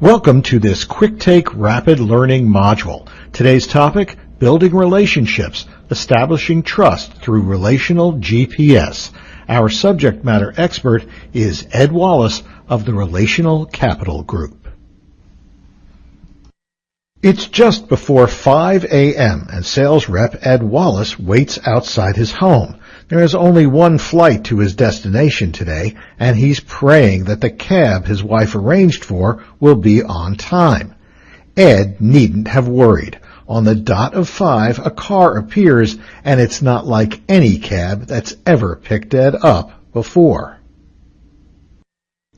Welcome to this Quick Take Rapid Learning module. Today's topic, Building Relationships, Establishing Trust Through Relational GPS. Our subject matter expert is Ed Wallace of the Relational Capital Group. It's just before 5 a.m. and sales rep Ed Wallace waits outside his home. There is only one flight to his destination today, and he's praying that the cab his wife arranged for will be on time. Ed needn't have worried. On the dot of 5, a car appears, and it's not like any cab that's ever picked Ed up before.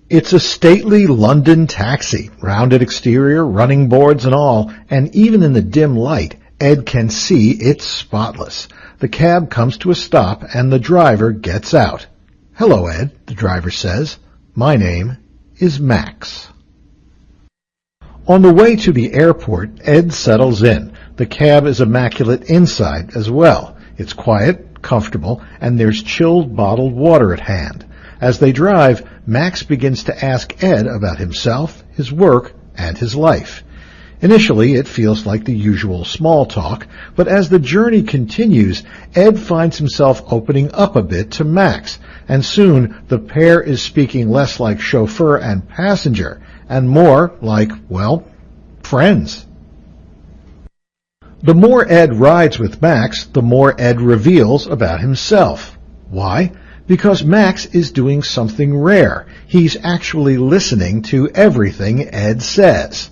It's a stately London taxi, rounded exterior, running boards and all, and even in the dim light, Ed can see it's spotless. The cab comes to a stop and the driver gets out. "Hello, Ed," the driver says. "My name is Max." On the way to the airport, Ed settles in. The cab is immaculate inside as well. It's quiet, comfortable, and there's chilled bottled water at hand. As they drive, Max begins to ask Ed about himself, his work, and his life. Initially, it feels like the usual small talk, but as the journey continues, Ed finds himself opening up a bit to Max, and soon the pair is speaking less like chauffeur and passenger, and more like, well, friends. The more Ed rides with Max, the more Ed reveals about himself. Why? Because Max is doing something rare. He's actually listening to everything Ed says.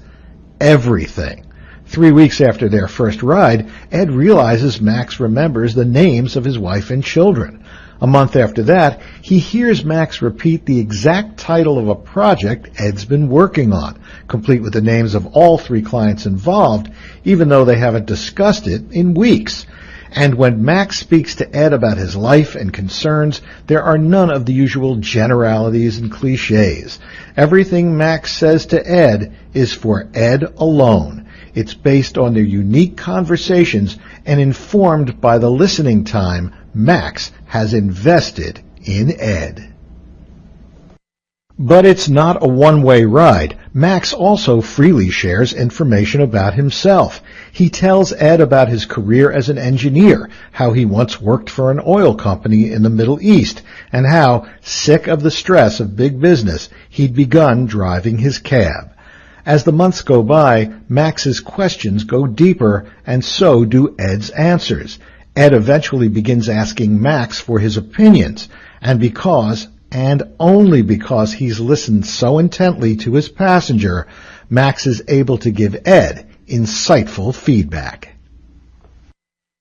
Everything. 3 weeks after their first ride, Ed realizes Max remembers the names of his wife and children. A month after that, he hears Max repeat the exact title of a project Ed's been working on, complete with the names of all 3 clients involved, even though they haven't discussed it in weeks. And when Max speaks to Ed about his life and concerns, there are none of the usual generalities and cliches. Everything Max says to Ed is for Ed alone. It's based on their unique conversations and informed by the listening time Max has invested in Ed. But it's not a one-way ride. Max also freely shares information about himself. He tells Ed about his career as an engineer, how he once worked for an oil company in the Middle East, and how, sick of the stress of big business, he'd begun driving his cab. As the months go by, Max's questions go deeper, and so do Ed's answers. Ed eventually begins asking Max for his opinions, and only because he's listened so intently to his passenger, Max is able to give Ed insightful feedback.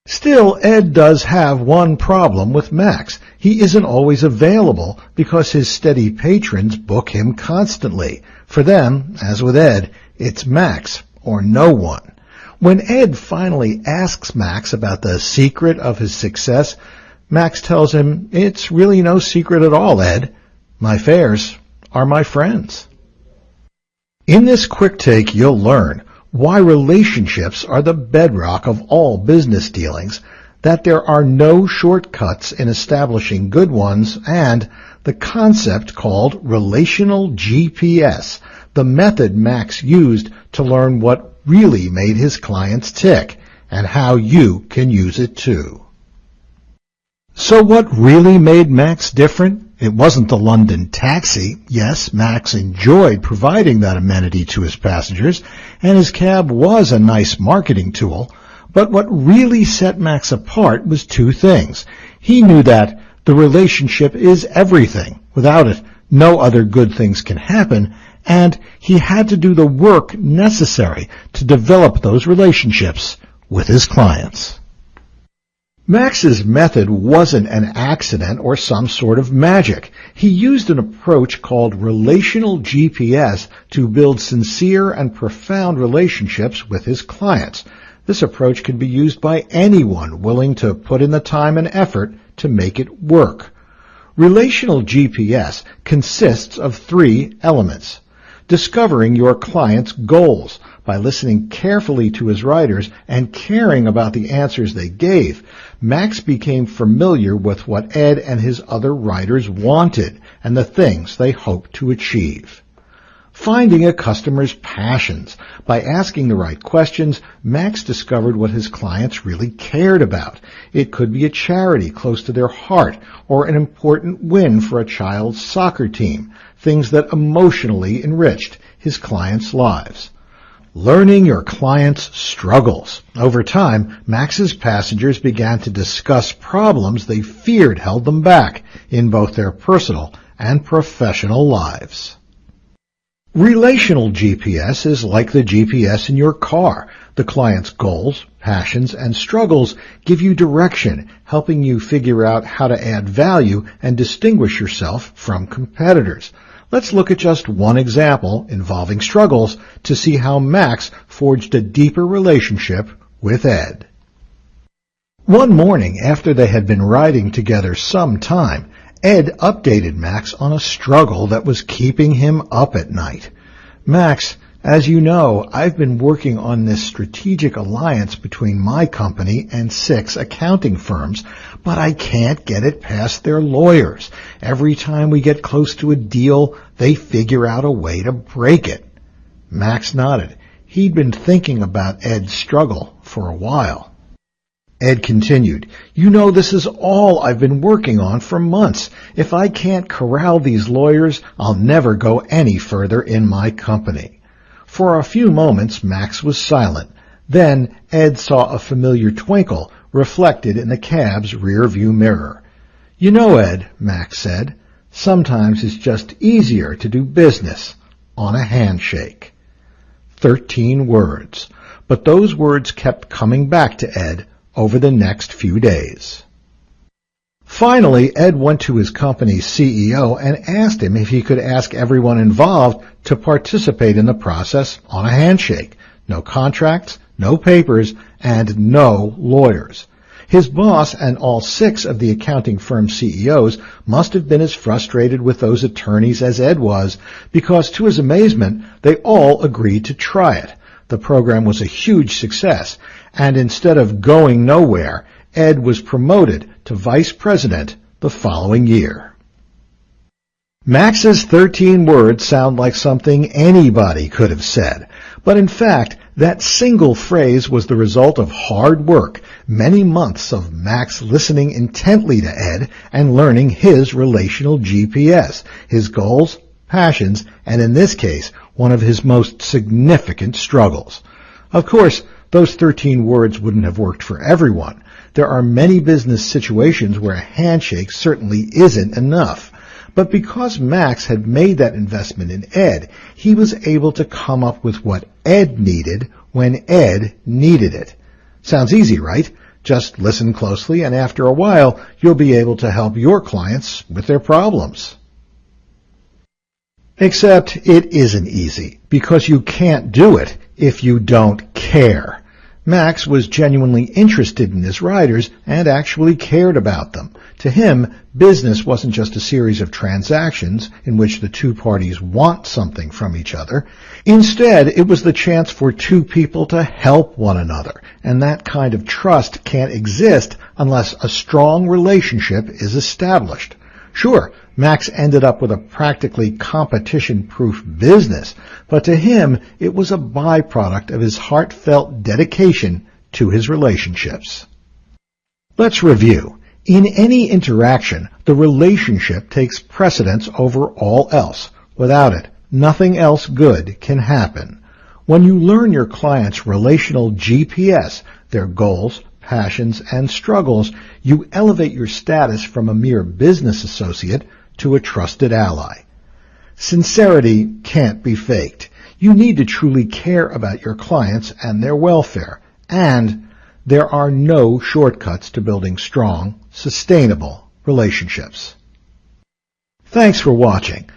Still, Ed does have one problem with Max. He isn't always available because his steady patrons book him constantly. For them, as with Ed, it's Max or no one. When Ed finally asks Max about the secret of his success, Max tells him, "It's really no secret at all, Ed. My fares are my friends." In this quick take, you'll learn why relationships are the bedrock of all business dealings, that there are no shortcuts in establishing good ones, and the concept called Relational GPS, the method Max used to learn what really made his clients tick, and how you can use it too. So what really made Max different? It wasn't the London taxi. Yes, Max enjoyed providing that amenity to his passengers, and his cab was a nice marketing tool. But what really set Max apart was 2 things. He knew that the relationship is everything. Without it, no other good things can happen, and he had to do the work necessary to develop those relationships with his clients. Max's method wasn't an accident or some sort of magic. He used an approach called Relational GPS to build sincere and profound relationships with his clients. This approach can be used by anyone willing to put in the time and effort to make it work. Relational GPS consists of 3 elements. Discovering your client's goals by listening carefully to his writers and caring about the answers they gave. Max became familiar with what Ed and his other writers wanted and the things they hoped to achieve. Finding a customer's passions. By asking the right questions, Max discovered what his clients really cared about. It could be a charity close to their heart or an important win for a child's soccer team, things that emotionally enriched his clients' lives. Learning your clients' struggles. Over time, Max's passengers began to discuss problems they feared held them back in both their personal and professional lives. Relational GPS is like the GPS in your car. The client's goals, passions, and struggles give you direction, helping you figure out how to add value and distinguish yourself from competitors. Let's look at just one example involving struggles to see how Max forged a deeper relationship with Ed. One morning, after they had been riding together some time, Ed updated Max on a struggle that was keeping him up at night. Max, as you know, I've been working on this strategic alliance between my company and 6 accounting firms, but I can't get it past their lawyers. Every time we get close to a deal, they figure out a way to break it. Max nodded. He'd been thinking about Ed's struggle for a while. Ed continued, "You know, this is all I've been working on for months. If I can't corral these lawyers, I'll never go any further in my company." For a few moments, Max was silent. Then Ed saw a familiar twinkle reflected in the cab's rear-view mirror. "You know, Ed," Max said, "sometimes it's just easier to do business on a handshake." 13 words. But those words kept coming back to Ed over the next few days. Finally, Ed went to his company's CEO and asked him if he could ask everyone involved to participate in the process on a handshake. No contracts, no papers, and no lawyers. His boss and all 6 of the accounting firm CEOs must have been as frustrated with those attorneys as Ed was, because to his amazement, they all agreed to try it. The program was a huge success, and instead of going nowhere, Ed was promoted to vice president the following year. Max's 13 words sound like something anybody could have said, but in fact, that single phrase was the result of hard work, many months of Max listening intently to Ed and learning his relational GPS, his goals, passions, and in this case, one of his most significant struggles. Of course, those 13 words wouldn't have worked for everyone. There are many business situations where a handshake certainly isn't enough. But because Max had made that investment in Ed, he was able to come up with what Ed needed when Ed needed it. Sounds easy, right? Just listen closely, and after a while, you'll be able to help your clients with their problems. Except it isn't easy, because you can't do it if you don't care. Max was genuinely interested in his riders and actually cared about them. To him, business wasn't just a series of transactions in which the 2 parties want something from each other. Instead, it was the chance for 2 people to help one another, and that kind of trust can't exist unless a strong relationship is established. Sure, Max ended up with a practically competition-proof business, but to him it was a byproduct of his heartfelt dedication to his relationships. Let's review. In any interaction, the relationship takes precedence over all else. Without it, nothing else good can happen. When you learn your client's relational GPS, their goals, passions, and struggles, you elevate your status from a mere business associate to a trusted ally. Sincerity can't be faked. You need to truly care about your clients and their welfare, and there are no shortcuts to building strong, sustainable relationships. Thanks for watching.